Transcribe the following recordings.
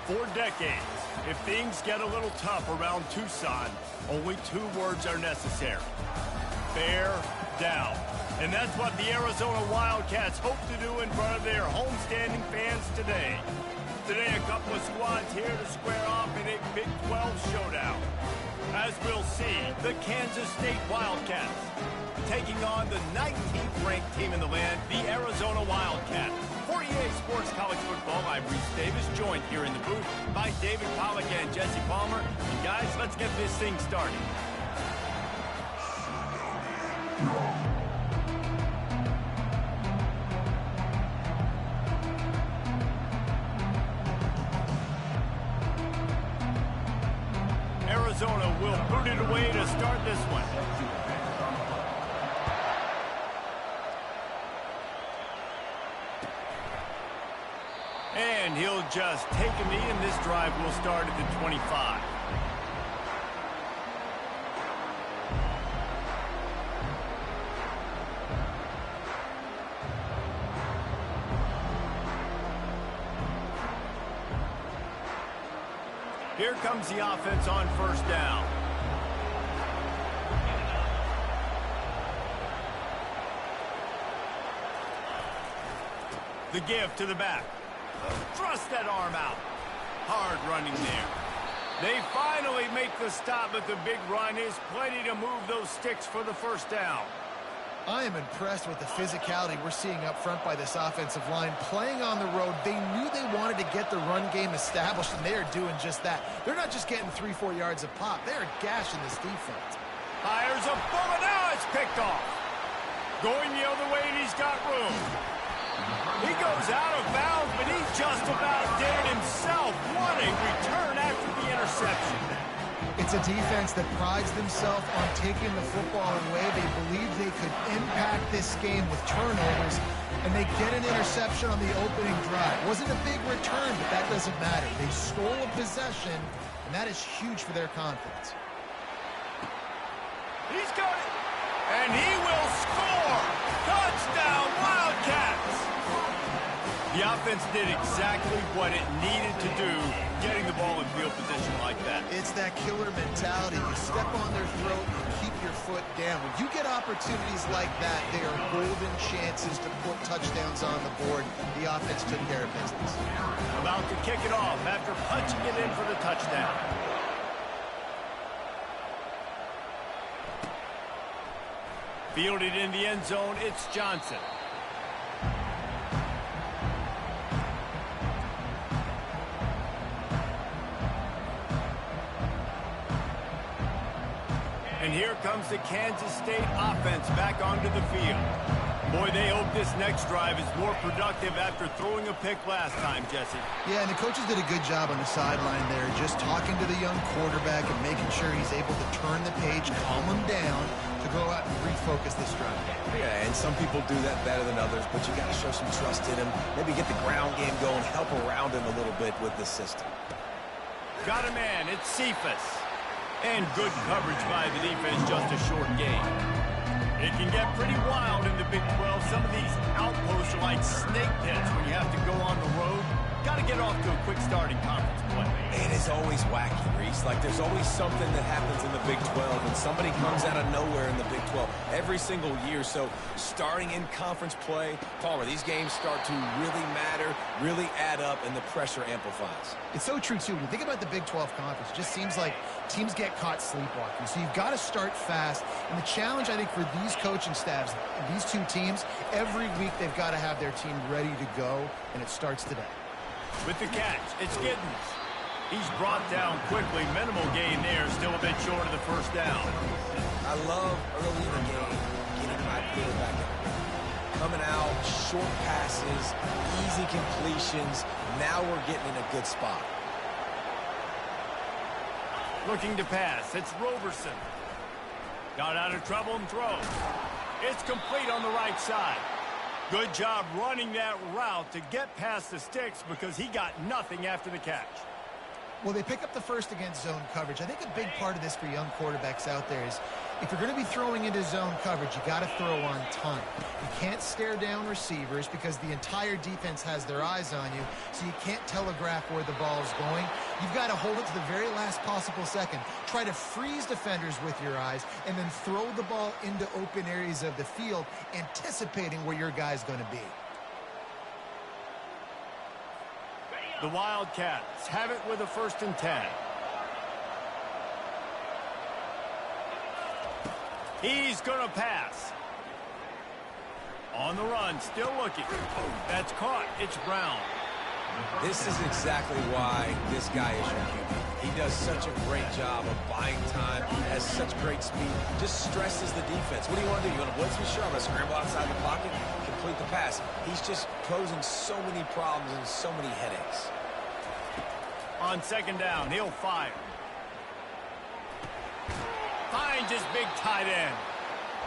For decades, if things get a little tough around Tucson, only 2 words are necessary. Bear down. And that's what the Arizona Wildcats hope to do in front of their homestanding fans today. Today, a couple of squads here to square off in a Big 12 showdown. As we'll see, the Kansas State Wildcats taking on the 19th ranked team in the land, the Arizona Wildcats. For EA Sports College Football, I'm Reese Davis, joined here in the booth by David Pollack and Jesse Palmer. And guys, let's get this thing started. Arizona will boot it away to start this one. And he'll just take a knee, and this drive will start at the 25. Here comes the offense on first down. The give to the back. Thrust that arm out. Hard running there. They finally make the stop, but the big run is plenty to move those sticks for the first down. I am impressed with the physicality we're seeing up front by this offensive line. Playing on the road, they knew they wanted to get the run game established, and they are doing just that. They're not just getting 3-4 yards of pop. They are gashing this defense. Fires a bullet. Now it's picked off. Going the other way, and he's got room. He goes out of bounds, but he just about did it himself. What a return after the interception. It's a defense that prides themselves on taking the football away. They believe they could impact this game with turnovers, and they get an interception on the opening drive. Wasn't a big return, but that doesn't matter. They stole a possession, and that is huge for their confidence. He's got it, and he will score. Touchdown, Wildcats. The offense did exactly what it needed to do, getting the ball in field position like that. It's that killer mentality. You step on their throat and keep your foot down. When you get opportunities like that, they are golden chances to put touchdowns on the board. The offense took care of business. About to kick it off after punching it in for the touchdown. Fielded in the end zone, it's Johnson. And here comes the Kansas State offense back onto the field. Boy, they hope this next drive is more productive after throwing a pick last time, Jesse. Yeah, and the coaches did a good job on the sideline there, just talking to the young quarterback and making sure he's able to turn the page, calm him down, to go out and refocus this drive. Yeah, and some people do that better than others, but you got to show some trust in him. Maybe get the ground game going, help around him a little bit with the system. Got a man, it's Cephas. And good coverage by the defense, just a short gain. It can get pretty wild in the Big 12. Some of these outposts are like snake pits when you have to go on the road. Got to get off to a quick start in conference play. It is always wacky, Reese. Like, there's always something that happens in the Big 12, and somebody comes out of nowhere in the Big 12 every single year. So, starting in conference play, Palmer, these games start to really matter, really add up, and the pressure amplifies. It's so true, too. When you think about the Big 12 conference, it just seems like teams get caught sleepwalking. So, you've got to start fast. And the challenge, I think, for these coaching staffs, these two teams, every week they've got to have their team ready to go, and it starts today. With the catch, it's Giddens. He's brought down quickly. Minimal gain there, still a bit short of the first down. I love early in the game getting my quarterback coming out, short passes, easy completions. Now we're getting in a good spot. Looking to pass, it's Roberson. Got out of trouble and throws. It's complete on the right side. Good job running that route to get past the sticks because he got nothing after the catch. Well, they pick up the first against zone coverage. I think a big part of this for young quarterbacks out there is if you're going to be throwing into zone coverage, you got to throw on time. You can't stare down receivers because the entire defense has their eyes on you, so you can't telegraph where the ball's going. You've got to hold it to the very last possible second. Try to freeze defenders with your eyes and then throw the ball into open areas of the field, anticipating where your guy's going to be. The Wildcats have it with a 1st and 10. He's going to pass. On the run, still looking. That's caught. It's Brown. This is exactly why this guy is your QB. He does such a great job of buying time, has such great speed, just stresses the defense. What do you want to do? You want to blitz me? Sure, I'm going to scramble outside the pocket, complete the pass. He's just posing so many problems and so many headaches. On 2nd down, he'll fire. Finds his big tight end.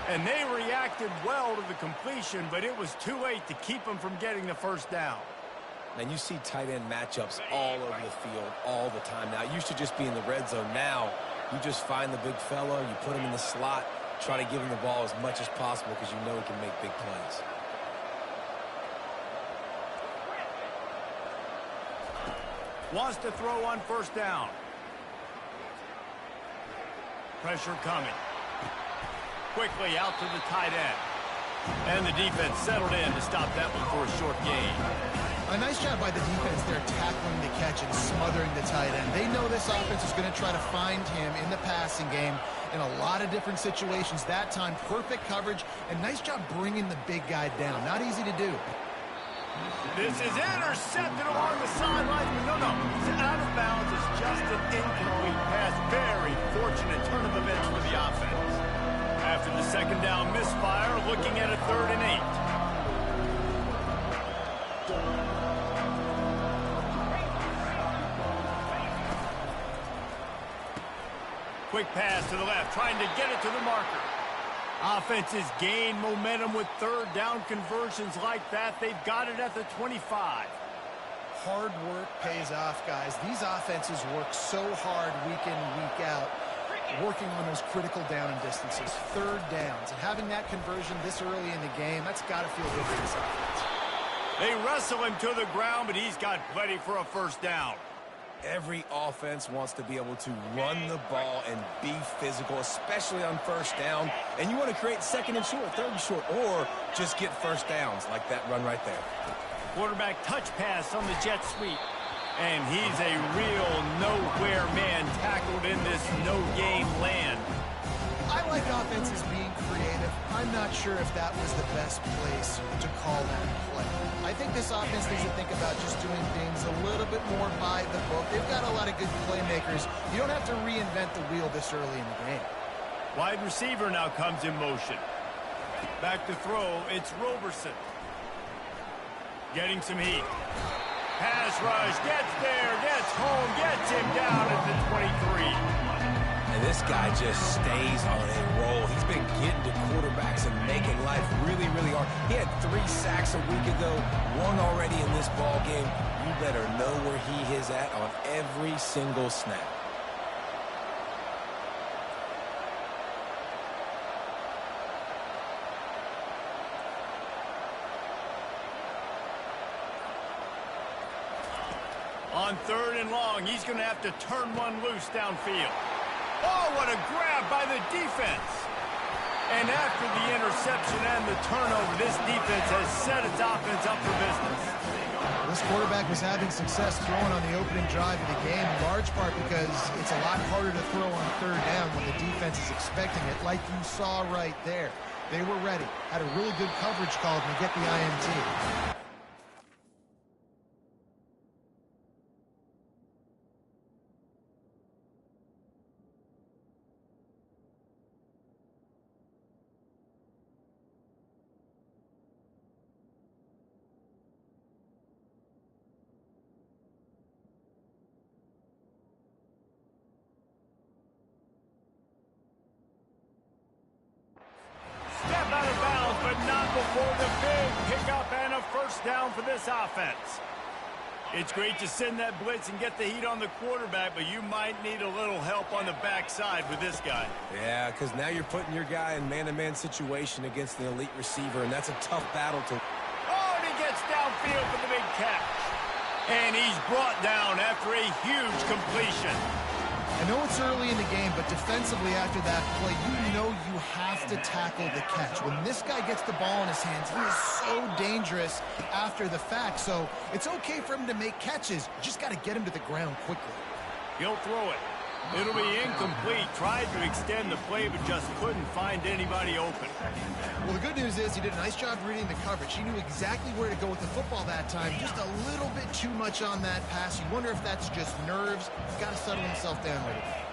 And they reacted well to the completion, but it was too late to keep him from getting the 1st down. And you see tight end matchups all over the field all the time now. It used to just be in the red zone. Now you just find the big fella, you put him in the slot, try to give him the ball as much as possible because you know he can make big plays. Wants to throw on 1st down. Pressure coming. Quickly out to the tight end. And the defense settled in to stop that one for a short gain. A nice job by the defense there tackling the catch and smothering the tight end. They know this offense is going to try to find him in the passing game in a lot of different situations. That time, perfect coverage, and nice job bringing the big guy down. Not easy to do. This is intercepted along the sideline. No, it's out of bounds. It's just an incomplete pass. Very fortunate turn of events for the offense. After the 2nd down misfire, looking at a 3rd and 8. Quick pass to the left, trying to get it to the marker. Offenses gain momentum with 3rd down conversions like that. They've got it at the 25. Hard work pays off, guys. These offenses work so hard week in, week out, working on those critical down and distances, 3rd downs. And having that conversion this early in the game, that's got to feel good for this offense. They wrestle him to the ground, but he's got plenty for a 1st down. Every offense wants to be able to run the ball and be physical, especially on 1st down. And you want to create 2nd and short, 3rd and short, or just get 1st downs like that run right there. Quarterback touch pass on the jet sweep. And he's a real nowhere man tackled in this no-game land. I like offenses being creative. I'm not sure if that was the best place to call that play. I think this offense needs to think about just doing things a little bit more by the book. They've got a lot of good playmakers. You don't have to reinvent the wheel this early in the game. Wide receiver now comes in motion. Back to throw, it's Roberson. Getting some heat. Pass rush, gets there, gets home, gets him down at the 23. And this guy just stays on a roll. He's been getting to quarterbacks and making life really, really hard. He had 3 sacks a week ago, 1 already in this ball game. You better know where he is at on every single snap. On 3rd and long, he's going to have to turn one loose downfield. Oh, what a grab by the defense. And after the interception and the turnover, this defense has set its offense up for business. This quarterback was having success throwing on the opening drive of the game, in large part because it's a lot harder to throw on 3rd down when the defense is expecting it, like you saw right there. They were ready, had a really good coverage call to get the INT. Step out of bounds, but not before the big pickup and a 1st down for this offense. It's great to send that blitz and get the heat on the quarterback, but you might need a little help on the backside with this guy. Yeah, because now you're putting your guy in man-to-man situation against an elite receiver, and that's a tough battle to... Oh, and he gets downfield for the big catch. And he's brought down after a huge completion. I know it's early in the game, but defensively after that play, you know you have to tackle the catch. When this guy gets the ball in his hands, he is so dangerous after the fact. So it's okay for him to make catches. You just got to get him to the ground quickly. He'll throw it. It'll be incomplete. Tried to extend the play, but just couldn't find anybody open. Well, the good news is he did a nice job reading the coverage. He knew exactly where to go with the football that time. Just a little bit too much on that pass. You wonder if that's just nerves. He's got to settle himself down right away.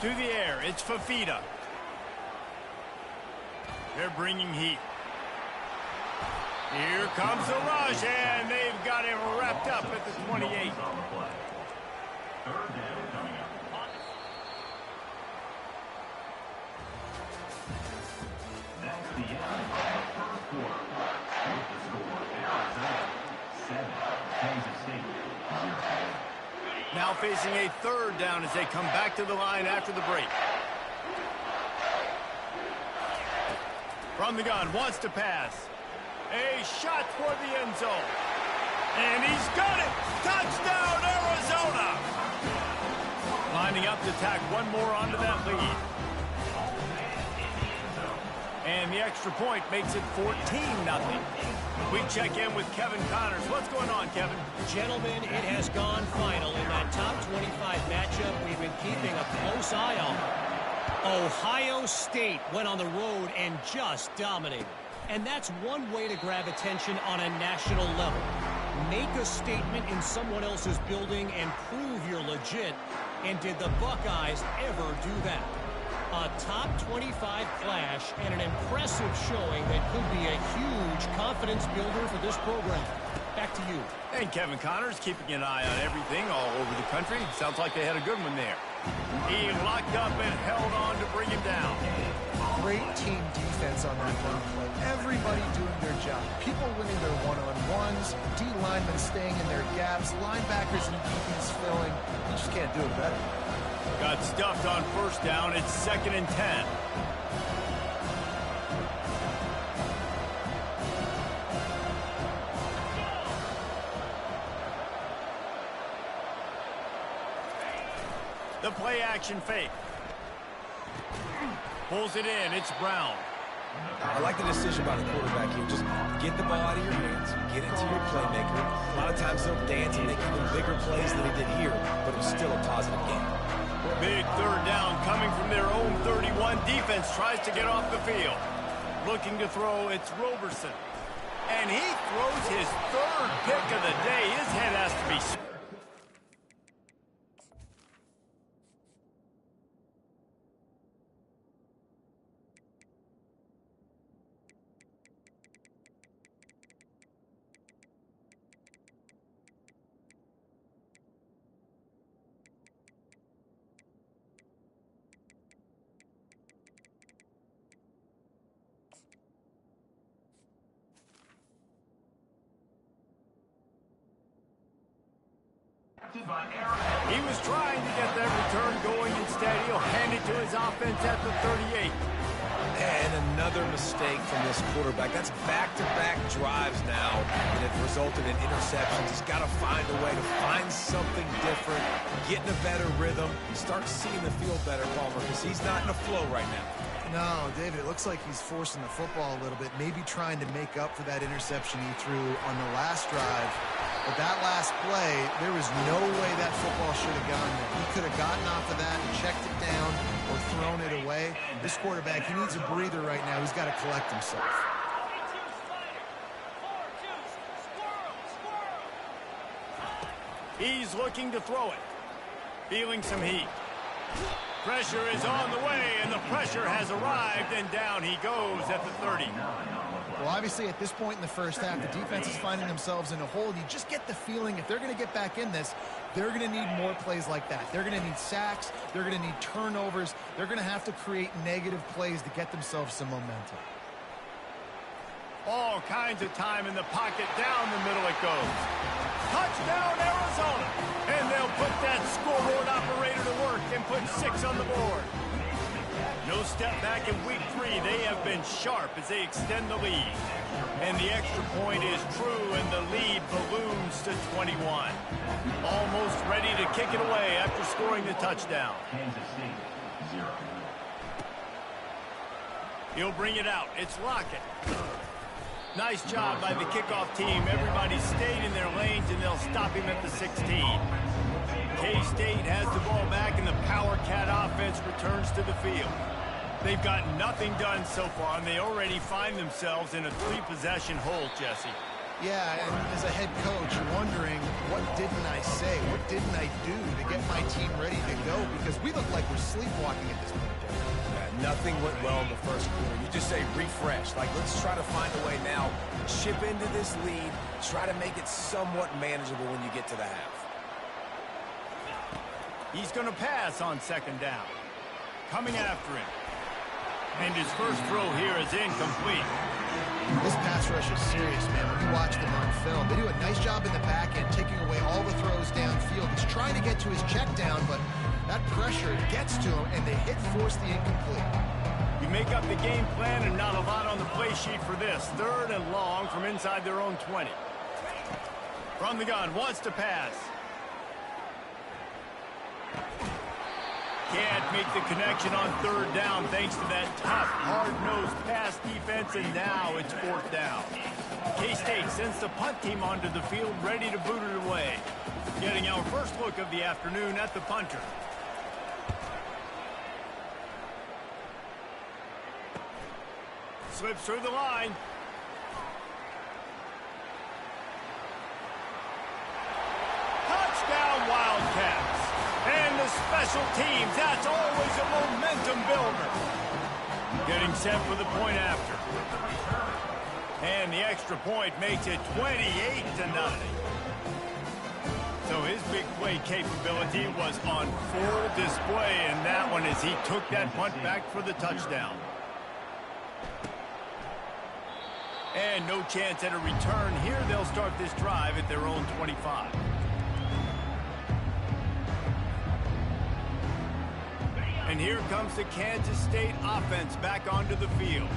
To the air, it's Fafita. They're bringing heat. Here comes the rush, and they've got him wrapped up at the 28. Now facing a third down as they come back to the line after the break. From the gun, wants to pass. A shot toward the end zone. And he's got it! Touchdown, Arizona! Lining up to tack one more onto that lead. And the extra point makes it 14-0. We check in with Kevin Connors. What's going on, Kevin? Gentlemen, it has gone final in that top 25 matchup we've been keeping a close eye on. Ohio State went on the road and just dominated. And that's one way to grab attention on a national level. Make a statement in someone else's building and prove you're legit. And did the Buckeyes ever do that? A top 25 clash and an impressive showing that could be a huge confidence builder for this program. Back to you. And Kevin Connors keeping an eye on everything all over the country. Sounds like they had a good one there. He locked up and held on to bring him down. Great team defense on that run play. Everybody doing their job. People winning their one-on-ones, D linemen staying in their gaps, linebackers and DBs filling. You just can't do it better. Got stuffed on first down. It's 2nd and 10. The play action fake. Pulls it in. It's Brown. I like the decision by the quarterback here. Just get the ball out of your hands, get it to your playmaker. A lot of times they'll dance and make even bigger plays than he did here, but it was still a positive game. Big third down coming from their own 31. Defense tries to get off the field. Looking to throw, it's Roberson. And he throws his third pick of the day. His head has to be... He was trying to get that return going. Instead, he'll hand it to his offense at the 38. And another mistake from this quarterback. That's back-to-back drives now that have resulted in interceptions. He's got to find a way to find something different, get in a better rhythm, start seeing the field better, Palmer, because he's not in a flow right now. No, David, it looks like he's forcing the football a little bit, maybe trying to make up for that interception he threw on the last drive. But that last play, there was no way that football should have gone there. He could have gotten off of that and checked it down or thrown it away. This quarterback, he needs a breather right now. He's got to collect himself. He's looking to throw it. Feeling some heat. Pressure is on the way, and the pressure has arrived, and down he goes at the 30. Well, obviously, at this point in the first half, the defense is finding themselves in a hole. You just get the feeling if they're going to get back in this, they're going to need more plays like that. They're going to need sacks. They're going to need turnovers. They're going to have to create negative plays to get themselves some momentum. All kinds of time in the pocket. Down the middle it goes. Touchdown! Touchdown, Arizona. And they'll put that scoreboard operator to work and put 6 on the board. No step back in week 3. They have been sharp as they extend the lead. And the extra point is true, and the lead balloons to 21. Almost ready to kick it away after scoring the touchdown. He'll bring it out. It's Lockett. Nice job by the kickoff team. Everybody stayed in their lanes, and they'll stop him at the 16. K-State has the ball back, and the Power Cat offense returns to the field. They've gotten nothing done so far, and they already find themselves in a 3-possession hole, Jesse. Yeah, and as a head coach, you're wondering, what didn't I say? What didn't I do to get my team ready to go? Because we look like we're sleepwalking at this point. Yeah, nothing went well in the first quarter. You just say refresh. Like, let's try to find a way now. Chip into this lead. Try to make it somewhat manageable when you get to the half. He's going to pass on 2nd down. Coming after him. And his first throw here is incomplete. This pass rush is serious, man. When you watch them on film, they do a nice job in the back end, taking away all the throws downfield. He's trying to get to his check down, but that pressure gets to him, and they force the incomplete. You make up the game plan, and not a lot on the play sheet for this. 3rd and long from inside their own 20. From the gun, wants to pass. Can't make the connection on 3rd down thanks to that tough, hard-nosed pass defense, and now it's 4th down. K-State sends the punt team onto the field, ready to boot it away. Getting our first look of the afternoon at the punter. Slips through the line. Touchdown, Wildcats. And the special teams, that's always a momentum builder. Getting set for the point after. And the extra point makes it 28-0. So his big play capability was on full display in that one as he took that punt back for the touchdown. And no chance at a return here. They'll start this drive at their own 25. And here comes the Kansas State offense back onto the field.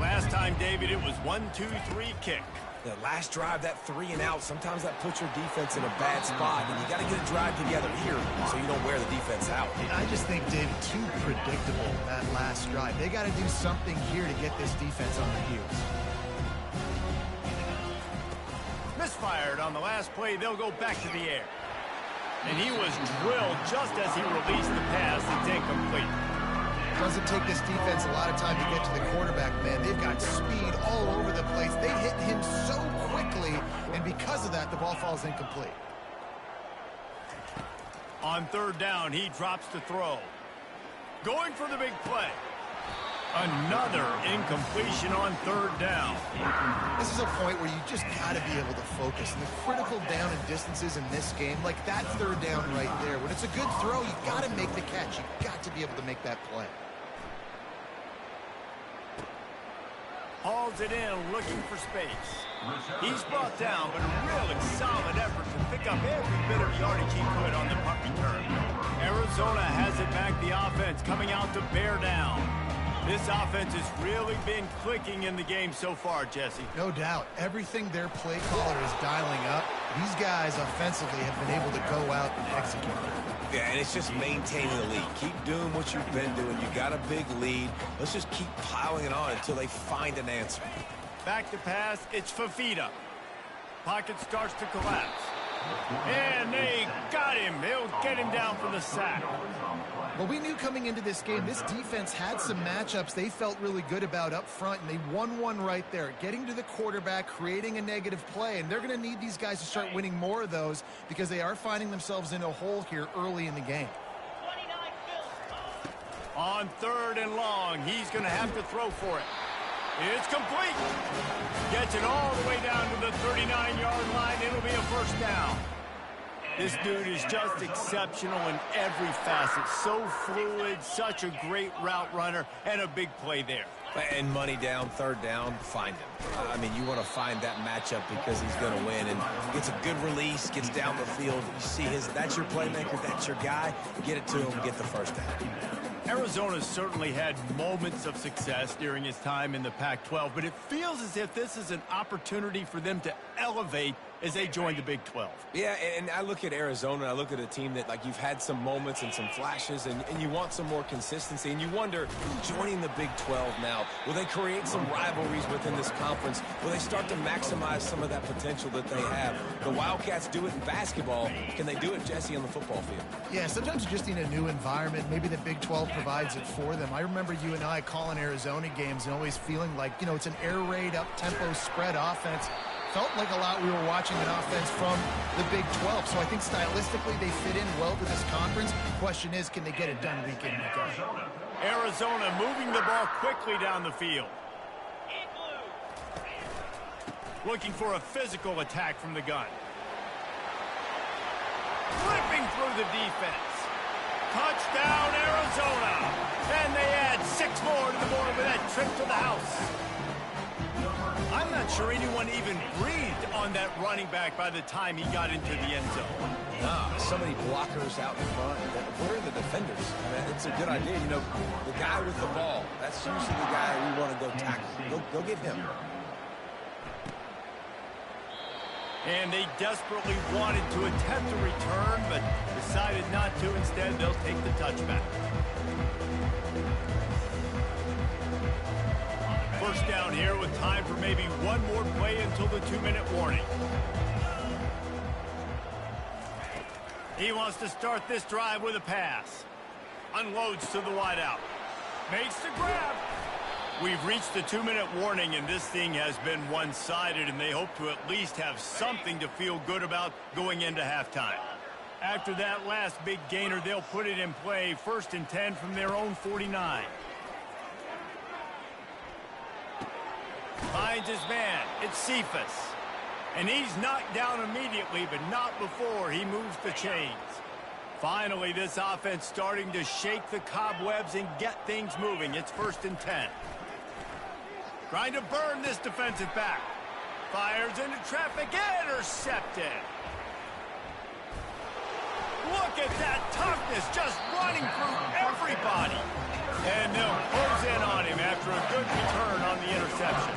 Last time, David, it was 1-2-3 kick. The last drive, that 3 and out, sometimes that puts your defense in a bad spot, and you got to get a drive together here so you don't wear the defense out. I just think, David, too predictable, that last drive. They got to do something here to get this defense on their heels. Misfired on the last play. They'll go back to the air. And he was drilled just as he released the pass. It's incomplete. Doesn't take this defense a lot of time to get to the quarterback, man. They've got speed all over the place. They hit him so quickly, and because of that, the ball falls incomplete. On 3rd down, he drops to throw. Going for the big play. Another incompletion on 3rd down. This is a point where you just got to be able to focus. And the critical down and distances in this game, like that 3rd down right there, when it's a good throw, you got to make the catch. You got to be able to make that play. Hauls it in, looking for space. He's brought down, but a really solid effort to pick up every bit of yardage he could on the punt return. Arizona has it back, the offense coming out to bear down. This offense has really been clicking in the game so far, Jesse. No doubt. Everything their play caller is dialing up, these guys offensively have been able to go out and execute. Yeah, and it's just maintaining the lead. Keep doing what you've been doing. You got a big lead. Let's just keep piling it on until they find an answer. Back to pass. It's Fafita. Pocket starts to collapse. And they got him. They'll get him down for the sack. Well, we knew coming into this game, this defense had some matchups they felt really good about up front, and they won one right there, getting to the quarterback, creating a negative play, and they're going to need these guys to start winning more of those because they are finding themselves in a hole here early in the game. On 3rd and long, he's going to have to throw for it. It's complete. Gets it all the way down to the 39-yard line. It'll be a 1st down. This dude is just exceptional in every facet. So fluid, such a great route runner, and a big play there. And money down, third down, find him. I mean, you want to find that matchup because he's going to win. And gets a good release, gets down the field. You see that's your playmaker, that's your guy. Get it to him, get the first down. Arizona's certainly had moments of success during his time in the Pac-12, but it feels as if this is an opportunity for them to elevate as they join the Big 12. Yeah, and I look at Arizona, I look at a team that, like, you've had some moments and some flashes, and you want some more consistency, and you wonder, joining the Big 12 now, will they create some rivalries within this conference? Will they start to maximize some of that potential that they have? The Wildcats do it in basketball. Can they do it, Jesse, on the football field? Yeah, sometimes you just need a new environment. Maybe the Big 12 provides it for them. I remember you and I calling Arizona games and always feeling like, you know, it's an air raid, up-tempo spread offense. Felt like a lot we were watching an offense from the Big 12. So I think stylistically they fit in well to this conference. Question is, can they get it done week in, week out? Arizona moving the ball quickly down the field. Looking for a physical attack from the gun. Flipping through the defense. Touchdown, Arizona. And they add 6 more to the board with that trip to the house. I'm not sure anyone even breathed on that running back by the time he got into the end zone. So many blockers out in front. Where are the defenders? I mean, it's a good idea. You know, the guy with the ball, that's usually the guy we want to go tackle. Go get him. And they desperately wanted to attempt a return, but decided not to. Instead, they'll take the touchback. First down here with time for maybe one more play until the 2-minute warning. He wants to start this drive with a pass. Unloads to the wideout. Makes the grab. We've reached the 2-minute warning, and this thing has been one-sided, and they hope to at least have something to feel good about going into halftime. After that last big gainer, they'll put it in play, 1st and 10 from their own 49. Finds his man. It's Cephas. And he's knocked down immediately, but not before he moves the chains. Finally, this offense starting to shake the cobwebs and get things moving. It's 1st and 10. Trying to burn this defensive back. Fires into traffic. Intercepted. Look at that toughness, just running through everybody. And they'll close in on him after a good return on the interception.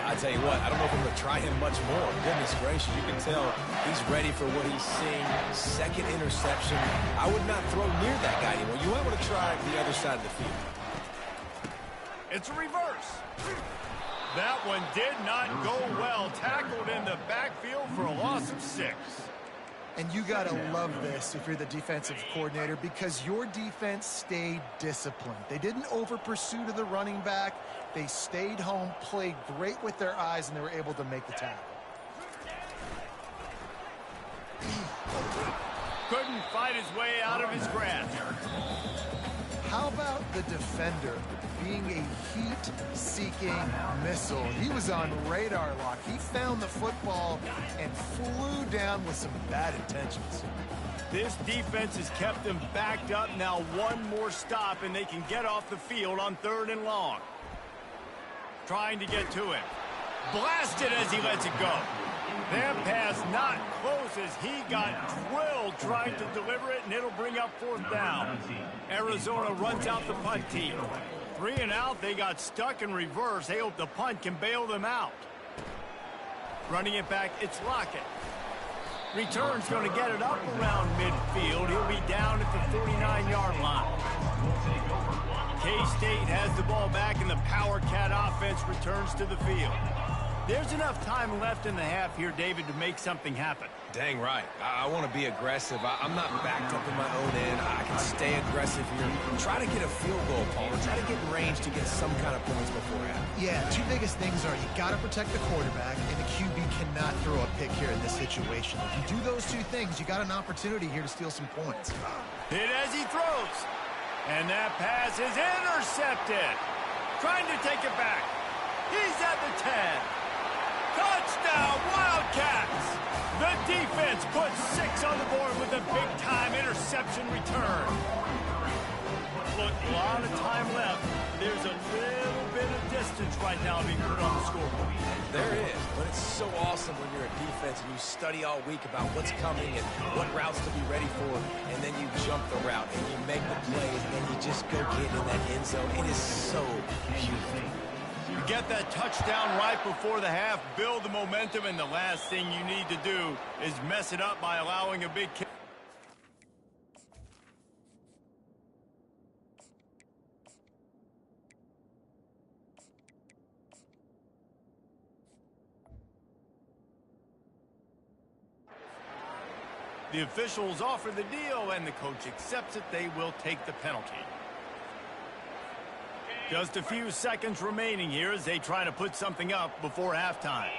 I tell you what, I don't know if I'm going to try him much more. Goodness gracious, you can tell he's ready for what he's seeing. 2nd interception. I would not throw near that guy anymore. You might want to try the other side of the field. It's a reverse. That one did not go well. Tackled in the backfield for a loss of 6. And you got to love this if you're the defensive coordinator, because your defense stayed disciplined. They didn't over-pursue to the running back. They stayed home, played great with their eyes, and they were able to make the tackle. Couldn't fight his way out of his grasp. How about the defender being a heat-seeking missile? He was on radar lock. He found the football and flew down with some bad intentions. This defense has kept them backed up. Now one more stop, and they can get off the field on 3rd and long. Trying to get to him. Blasted as he lets it go. That pass not close as he got drilled trying to deliver it, and it'll bring up 4th down. Arizona runs out the punt team. 3 and out, they got stuck in reverse. They hope the punt can bail them out. Running it back, it's Lockett. Return's going to get it up around midfield. He'll be down at the 49-yard line. K-State has the ball back, and the Power Cat offense returns to the field. There's enough time left in the half here, David, to make something happen. Dang right. I want to be aggressive. I'm not backed up in my own end. I can stay aggressive here. Try to get a field goal, Paul. Try to get in range to get some kind of points before half. Yeah, 2 biggest things are you got to protect the quarterback, and the QB cannot throw a pick here in this situation. If you do those 2 things, you got an opportunity here to steal some points. Hit as he throws. And that pass is intercepted. Trying to take it back. He's at the 10. Touchdown, Wildcats! The defense puts 6 on the board with a big-time interception return. Look, a lot of time left. There's a little bit of distance right now being put on the scoreboard. There is, but it's so awesome when you're a defense and you study all week about what's coming and what routes to be ready for, and then you jump the route and you make the plays and you just go get in that end zone. It is so beautiful. You get that touchdown right before the half, build the momentum, and the last thing you need to do is mess it up by allowing a big kick. The officials offer the deal, and the coach accepts it. They will take the penalty. Just a few seconds remaining here as they try to put something up before halftime.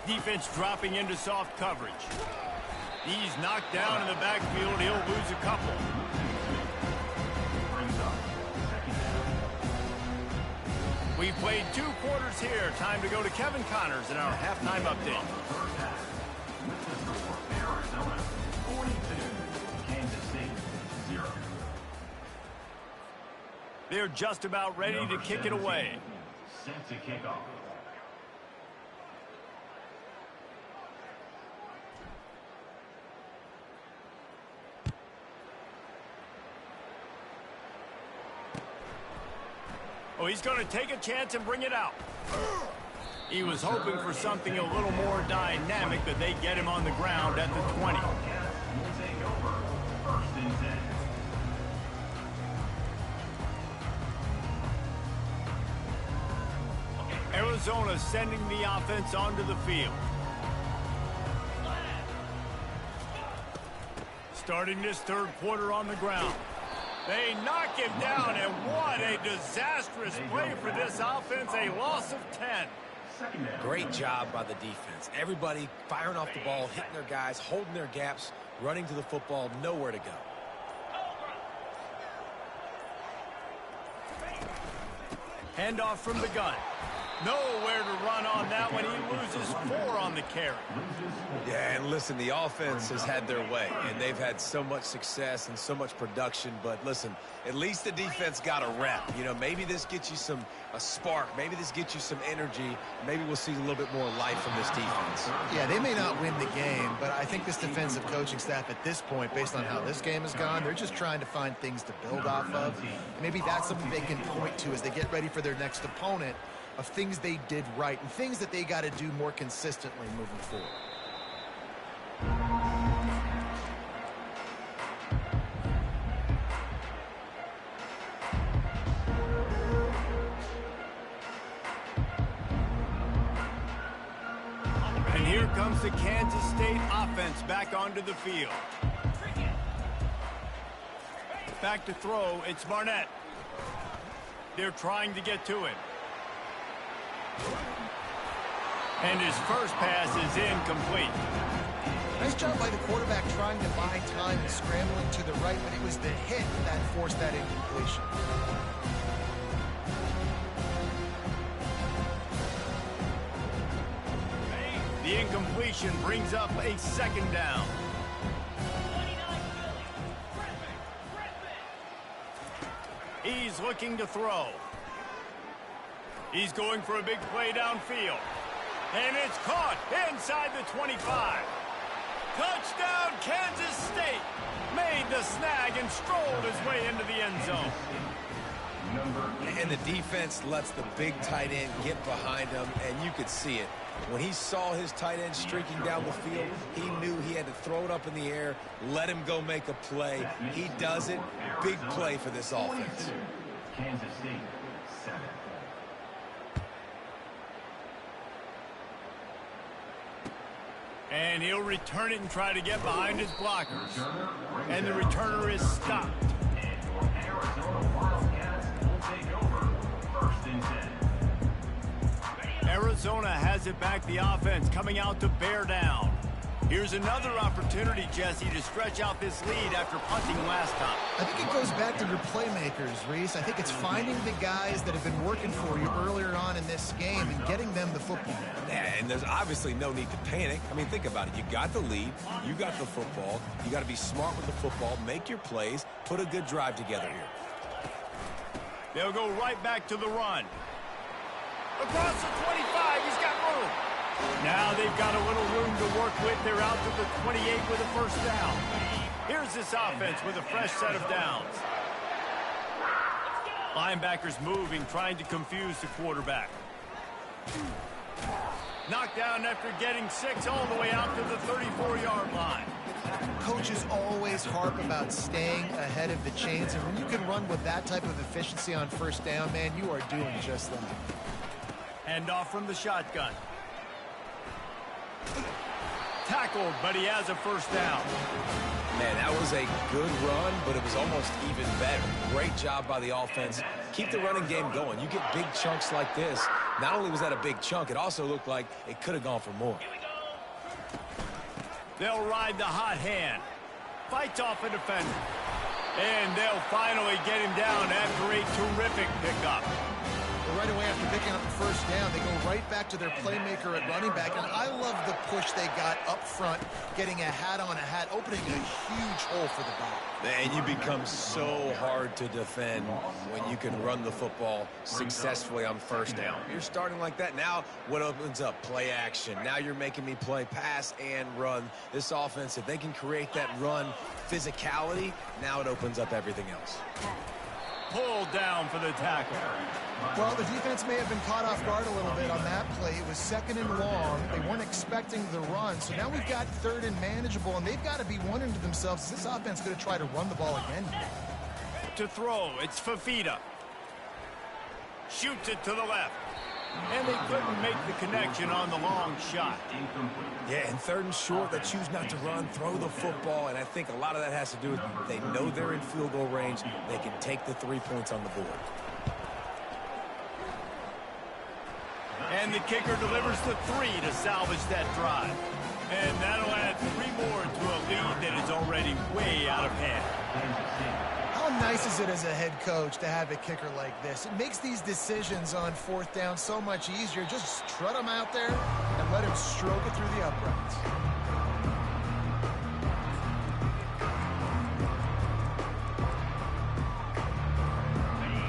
Defense dropping into soft coverage. He's knocked down in the backfield. He'll lose a couple. We've played 2 quarters here. Time to go to Kevin Connors in our halftime update. Arizona 42, Kansas City 0. They're just about ready to kick it away. Set to kick off. Oh, he's going to take a chance and bring it out. He was hoping for something a little more dynamic, but they get him on the ground at the 20. Arizona sending the offense onto the field. Starting this 3rd quarter on the ground. They knock him down, and what a disastrous play for this offense. A loss of 10. Great job by the defense. Everybody firing off the ball, hitting their guys, holding their gaps, running to the football, nowhere to go. Handoff from the gun. Nowhere to run on that one. He loses 4 on the carry. Yeah, and listen, the offense has had their way, and they've had so much success and so much production. But listen, at least the defense got a rep. You know, maybe this gets you a spark. Maybe this gets you some energy. Maybe we'll see a little bit more life from this defense. Yeah, they may not win the game, but I think this defensive coaching staff at this point, based on how this game has gone, they're just trying to find things to build off of. Maybe that's something they can point to as they get ready for their next opponent, of things they did right and things that they got to do more consistently moving forward. And here comes the Kansas State offense back onto the field. Back to throw, it's Barnett. They're trying to get to it. And his first pass is incomplete. Nice job by the quarterback trying to buy time and scrambling to the right, but it was the hit that forced that incompletion. The incompletion brings up a 2nd down. He's looking to throw. He's going for a big play downfield. And it's caught inside the 25. Touchdown, Kansas State. Made the snag and strolled his way into the end zone. And the defense lets the big tight end get behind him, and you could see it. When he saw his tight end streaking down the field, he knew he had to throw it up in the air, let him go make a play. He does it. Big play for this offense. Kansas State 7. And he'll return it and try to get behind his blockers. And the returner is stopped. Arizona has it back, the offense coming out to bear down. Here's another opportunity, Jesse, to stretch out this lead after punting last time. I think it goes back to your playmakers, Reese. I think it's finding the guys that have been working for you earlier on in this game and getting them the football. Yeah, and there's obviously no need to panic. I mean, think about it. You got the lead. You got the football. You got to be smart with the football, make your plays, put a good drive together here. They'll go right back to the run. Across the 25, he's got room. Now they've got a little room to work with. They're out to the 28 with a first down. Here's this offense with a fresh set of downs. Linebackers moving, trying to confuse the quarterback. Knocked down after getting 6 all the way out to the 34-yard line. Coaches always harp about staying ahead of the chains, and when you can run with that type of efficiency on first down, man, you are doing just that. Hand off from the shotgun. Tackled, but he has a first down. Man, that was a good run, but it was almost even better. Great job by the offense. Keep the running game going. You get big chunks like this. Not only was that a big chunk, it also looked like it could have gone for more. They'll ride the hot hand. Fights off a defender. And they'll finally get him down after a terrific pickup. Right away after picking up the first down, they go right back to their playmaker at running back. And I love the push they got up front, getting a hat on a hat, opening a huge hole for the back. And you become so hard to defend when you can run the football successfully on first down. You're starting like that. Now what opens up? Play action. Now you're making me play pass and run. This offense, if they can create that run physicality, now it opens up everything else. Pulled down for the tackle. Well, the defense may have been caught off guard a little bit on that play. It was 2nd and long. They weren't expecting the run. So now we've got 3rd and manageable, and they've got to be wondering to themselves, is this offense going to try to run the ball again? To throw, it's Fafita. Shoots it to the left. And they couldn't make the connection on the long shot. Yeah, and 3rd and short, they choose not to run, throw the football, and I think a lot of that has to do with they know they're in field goal range. They can take the 3 points on the board. And the kicker delivers the 3 to salvage that drive. And that'll add 3 more to a lead that is already way out of hand. How nice is it as a head coach to have a kicker like this? It makes these decisions on 4th down so much easier. Just strut them out there and let him stroke it through the uprights.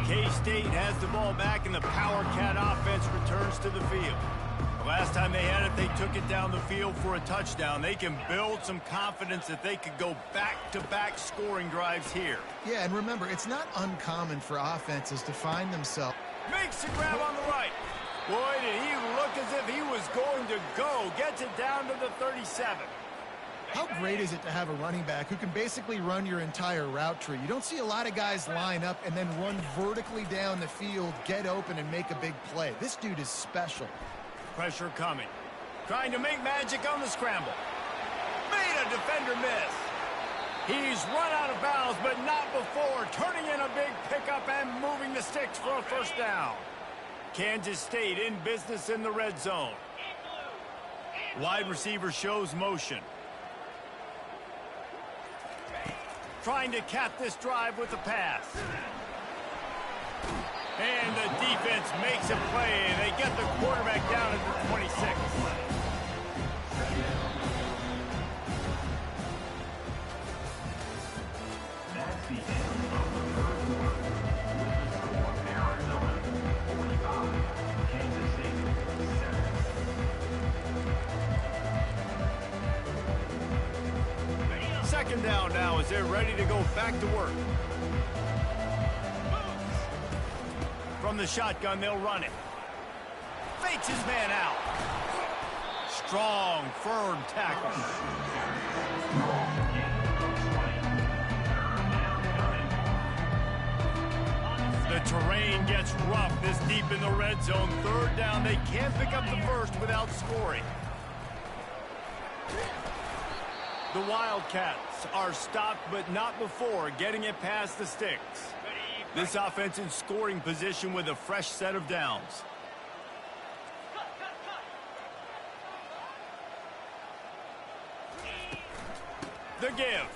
K-State has the ball back, and the Power Cat offense returns to the field. The last time they had it, they took it down the field for a touchdown. They can build some confidence that they could go back-to-back scoring drives here. Yeah, and remember, it's not uncommon for offenses to find themselves. Makes the grab on the right. Boy, did he look as if he was going to go. Gets it down to the 37. How great is it to have a running back who can basically run your entire route tree? You don't see a lot of guys line up and then run vertically down the field, get open, and make a big play. This dude is special. Pressure coming. Trying to make magic on the scramble. Made a defender miss. He's run out of bounds, but not before. Turning in a big pickup and moving the sticks for a first down. Kansas State in business in the red zone. Wide receiver shows motion. Trying to cap this drive with a pass. And the defense makes a play. They get the quarterback down at the 26. That's the end of the third quarter. With the score, Arizona 45, Kansas State 7. Second down now as they're ready to go back to work. From the shotgun, they'll run it. Fakes his man out. Strong, firm tackle. The terrain gets rough this deep in the red zone. Third down, they can't pick up the first without scoring. The Wildcats are stopped, but not before getting it past the sticks. This offense in scoring position with a fresh set of downs. the give.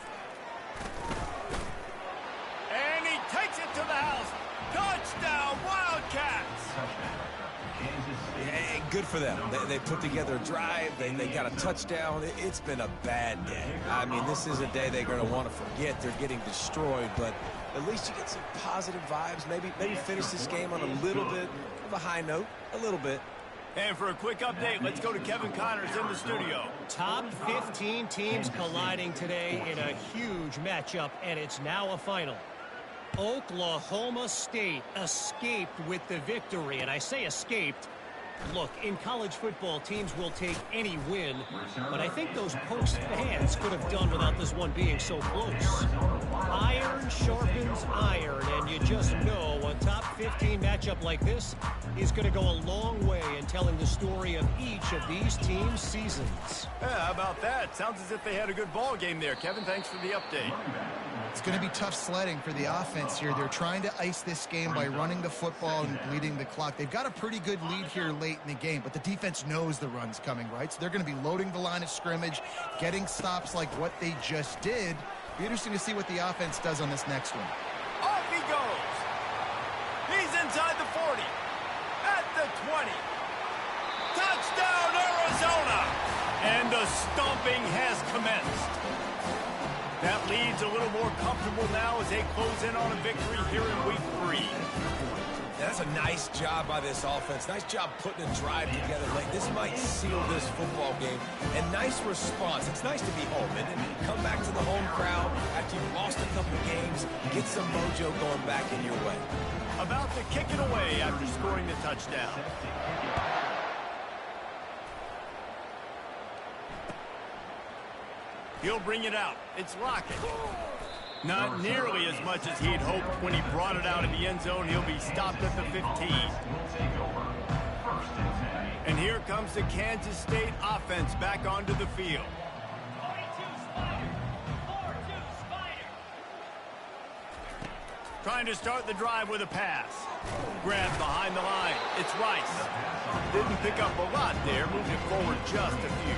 And he takes it to the house. Touchdown, Wildcats! Hey, good for them. They put together a drive. They got a touchdown. It's been a bad day. I mean, this is a day they're going to want to forget. They're getting destroyed, but at least you get some positive vibes. Maybe finish this game on a little bit of a high note. A little bit. And for a quick update, let's go to Kevin Connors in the studio. Top 15 teams colliding today in a huge matchup, and it's now a final. Oklahoma State escaped with the victory, and I say escaped. Look, in college football, teams will take any win, but I think those Pokes fans could have done without this one being so close. Iron sharpens iron, and you just know a top 15 matchup like this is going to go a long way in telling the story of each of these teams' seasons. Yeah, how about that? Sounds as if they had a good ball game there. Kevin, thanks for the update. It's going to be tough sledding for the offense here. They're trying to ice this game by running the football and bleeding the clock. They've got a pretty good lead here late in the game, but the defense knows the run's coming, right? So they're going to be loading the line of scrimmage, getting stops like what they just did. Be interesting to see what the offense does on this next one. Off he goes. He's inside the 40. At the 20. Touchdown, Arizona! And the stomping has commenced. That lead's a little more comfortable now as they close in on a victory here in week 3. That's a nice job by this offense. Nice job putting a drive together late. This might seal this football game. And nice response. It's nice to be home and come back to the home crowd after you've lost a couple of games. Get some mojo going back in your way. About to kick it away after scoring the touchdown. He'll bring it out. It's Lockett. Not nearly as much as he'd hoped when he brought it out in the end zone. He'll be stopped at the 15. And here comes the Kansas State offense back onto the field. Trying to start the drive with a pass. Grabbed behind the line. It's Rice. Didn't pick up a lot there. Moved it forward just a few.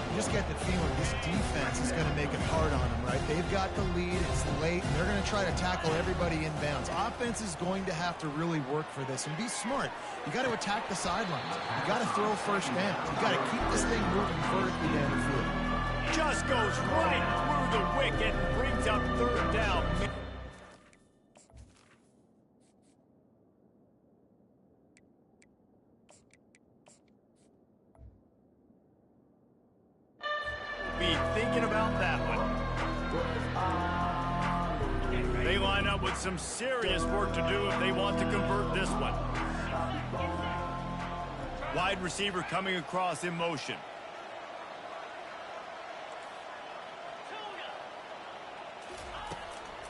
You just get the feeling this defense is going to make it hard on them, right? They've got the lead. It's late, and they're going to try to tackle everybody inbounds. Offense is going to have to really work for this and be smart. You got to attack the sidelines. You got to throw first downs. You got to keep this thing moving vertically down the field. Just goes right through the wicket and brings up third down. Be thinking about that one. They line up with some serious work to do if they want to convert this one. Wide receiver coming across in motion.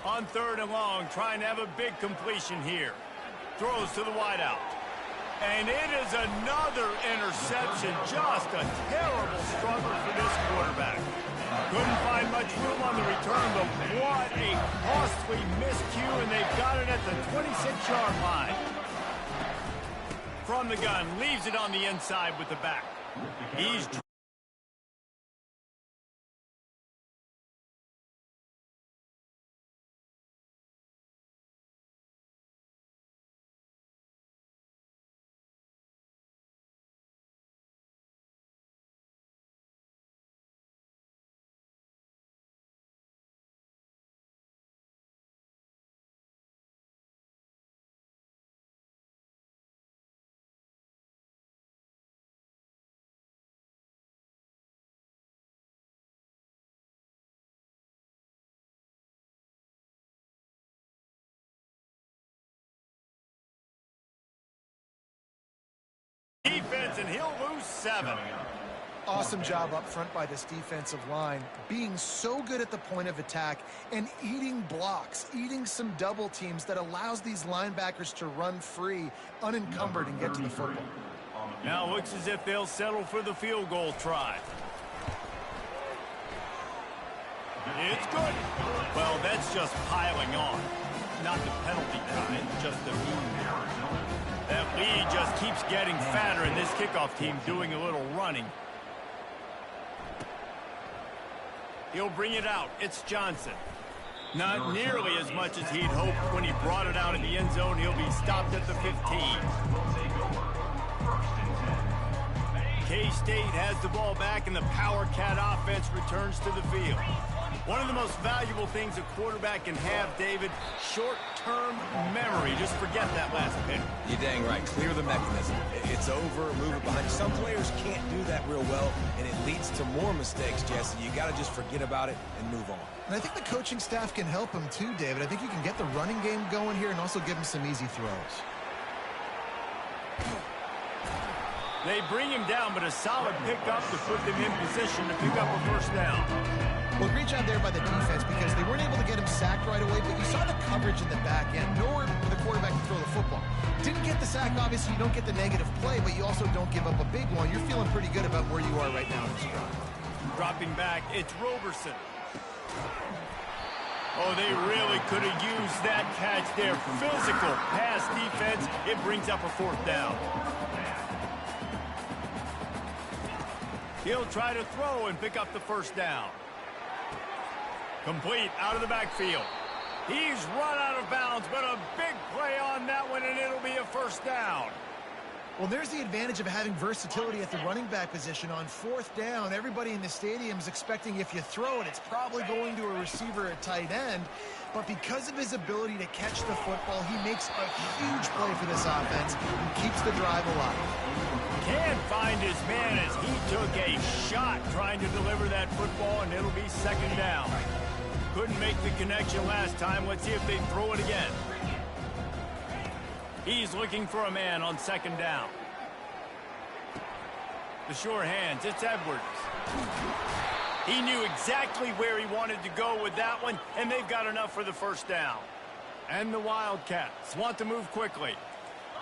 On third and long, trying to have a big completion here. Throws to the wideout. And it is another interception. Just a terrible struggle for this quarterback. Couldn't find much room on the return, but what a costly miscue, and they've got it at the 26-yard line. From the gun, leaves it on the inside with the back. He's defense, and he'll lose 7. Awesome job up front by this defensive line, being so good at the point of attack and eating blocks, eating some double teams that allows these linebackers to run free, unencumbered, and get to the football. Now looks as if they'll settle for the field goal try. It's good. Well, that's just piling on. Not the penalty kind, just the That lead just keeps getting fatter, and this kickoff team doing a little running. He'll bring it out. It's Johnson. Not nearly as much as he'd hoped when he brought it out in the end zone. He'll be stopped at the 15. K-State has the ball back, and the Power Cat offense returns to the field. One of the most valuable things a quarterback can have, David, short-term memory. Just forget that last pick. You're dang right. Clear the mechanism. It's over, move it behind. Some players can't do that real well, and it leads to more mistakes, Jesse. You got to just forget about it and move on. And I think the coaching staff can help him too, David. I think you can get the running game going here and also give him some easy throws. They bring him down, but a solid pickup to put them in position to pick up a first down. Well, great job there by the defense because they weren't able to get him sacked right away, but you saw the coverage in the back end. Nowhere for the quarterback to throw the football. Didn't get the sack, obviously. You don't get the negative play, but you also don't give up a big one. You're feeling pretty good about where you are right now in this drive. Dropping back, it's Roberson. Oh, they really could have used that catch there. Physical pass defense. It brings up a fourth down. He'll try to throw and pick up the first down. Complete out of the backfield. He's run out of bounds, but a big play on that one, and it'll be a first down. Well, there's the advantage of having versatility at the running back position. On fourth down, everybody in the stadium is expecting if you throw it, it's probably going to a receiver at tight end. But because of his ability to catch the football, he makes a huge play for this offense and keeps the drive alive. Can't find his man as he took a shot trying to deliver that football, and it'll be second down. Couldn't make the connection last time. Let's see if they throw it again. He's looking for a man on second down. The sure hands, it's Edwards. He knew exactly where he wanted to go with that one, and they've got enough for the first down. And the Wildcats want to move quickly.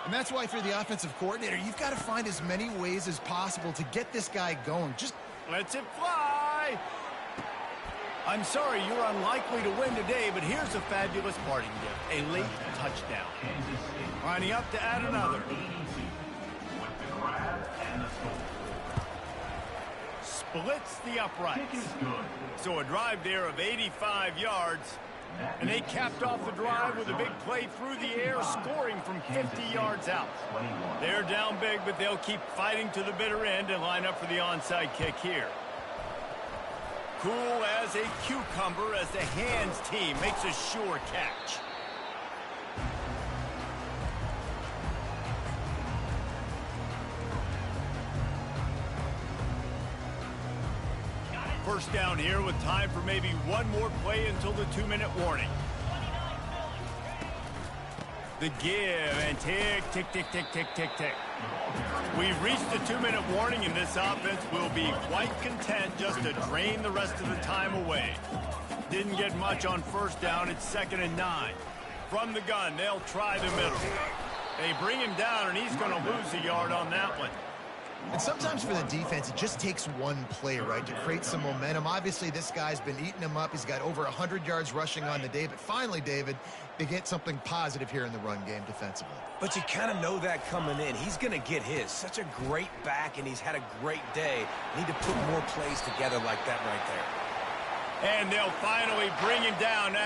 And that's why, if you're the offensive coordinator, you've got to find as many ways as possible to get this guy going. Just lets it fly. I'm sorry, you're unlikely to win today, but here's a fabulous parting gift, a late touchdown. Lining up to add another. Splits the uprights. So a drive there of 85 yards. And they capped off the drive with a big play through the air, scoring from 50 yards out. They're down big, but they'll keep fighting to the bitter end and line up for the onside kick here. Cool as a cucumber as the hands team makes a sure catch. First down here with time for maybe one more play until the 2-minute warning. The give and tick, tick, tick, tick, tick, tick, tick. We've reached the 2-minute warning, and this offense will be quite content just to drain the rest of the time away. Didn't get much on first down. It's 2nd and 9. From the gun, they'll try the middle. They bring him down, and he's going to lose a yard on that one. And sometimes for the defense, it just takes one play, right, to create some momentum. Obviously, this guy's been eating him up. He's got over 100 yards rushing on the day. But finally, David, they get something positive here in the run game defensively. But you kind of know that coming in. He's going to get his. Such a great back, and he's had a great day. Need to put more plays together like that right there. And they'll finally bring him down.